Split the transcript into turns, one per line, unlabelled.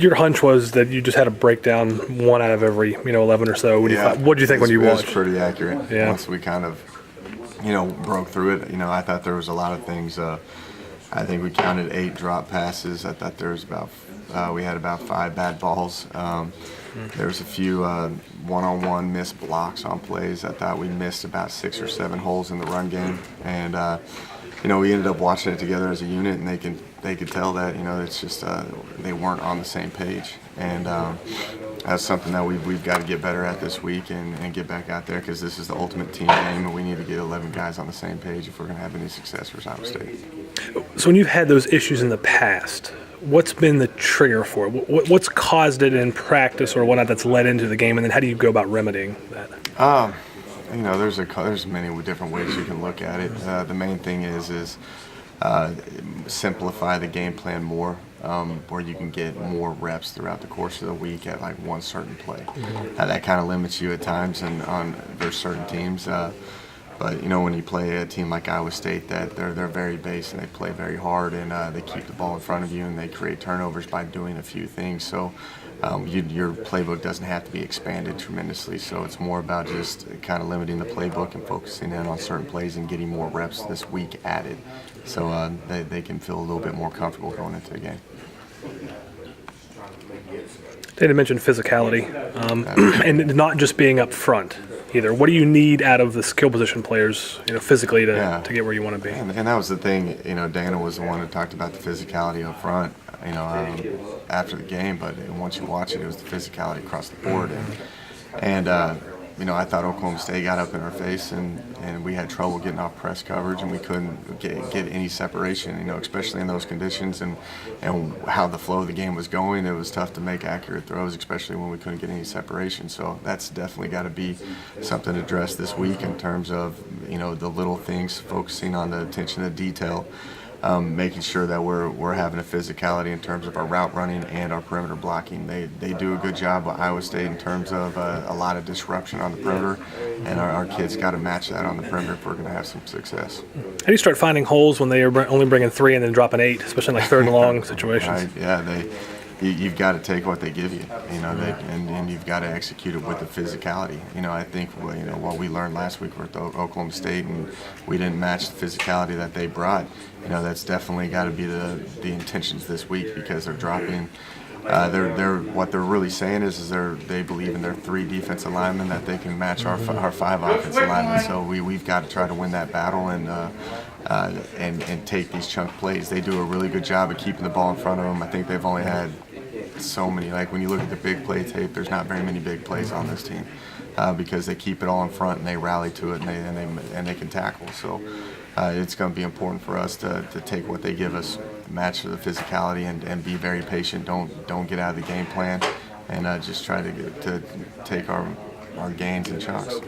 your hunch was that you just had to break down one out of every 11 or so. What did you think when you watched?
It was pretty accurate.
Yeah.
Once we kind of broke through it, I thought there was a lot of things. I think we counted 8 drop passes. I thought there was we had about 5 bad balls. There was a few one-on-one missed blocks on plays. I thought we missed about 6 or 7 holes in the run game, and we ended up watching it together as a unit, and they could tell that it's just they weren't on the same page, and that's something that we've got to get better at this week and get back out there, because this is the ultimate team game, and we need to get 11 guys on the same page if we're going to have any success for Iowa State.
So when you've had those issues in the past, what's been the trigger for it? What's caused it in practice or whatnot that's led into the game, and then how do you go about remedying that?
There's many different ways you can look at it. The main thing is simplify the game plan more, where you can get more reps throughout the course of the week at like one certain play. That kind of limits you at times, and there's certain teams. But when you play a team like Iowa State, that they're very base and they play very hard, and they keep the ball in front of you and they create turnovers by doing a few things. So your playbook doesn't have to be expanded tremendously. So it's more about just kind of limiting the playbook and focusing in on certain plays and getting more reps this week added, so they can feel a little bit more comfortable going into the game.
Dana mentioned physicality, and not just being up front either. What do you need out of the skill position players, physically to get where you want to be?
And that was the thing. Dana was the one who talked about the physicality up front, after the game. But once you watch it, it was the physicality across the board. And I thought Oklahoma State got up in our face, and we had trouble getting off press coverage, and we couldn't get any separation, especially in those conditions and how the flow of the game was going. It was tough to make accurate throws, especially when we couldn't get any separation. So that's definitely got to be something addressed this week in terms of, the little things, focusing on the attention to detail. Making sure that we're having a physicality in terms of our route running and our perimeter blocking. They do a good job at Iowa State in terms of a lot of disruption on the perimeter, and our kids got to match that on the perimeter if we're going to have some success.
How do you start finding holes when they are only bringing 3 and then dropping 8, especially in like third and long situations?
Right, yeah, you've got to take what they give you, and you've got to execute it with the physicality. I think what we learned last week with Oklahoma State, and we didn't match the physicality that they brought. That's definitely got to be the intentions this week, because they're dropping. What they're really saying is they believe in their 3 defensive linemen, that they can match our 5 offensive linemen. So we've got to try to win that battle and take these chunk plays. They do a really good job of keeping the ball in front of them. I think they've only had so many. Like when you look at the big play tape, there's not very many big plays on this team, because they keep it all in front and they rally to it, and they can tackle. So it's going to be important for us to take what they give us, match the physicality, and be very patient. Don't get out of the game plan, and just try to take our gains and chunks.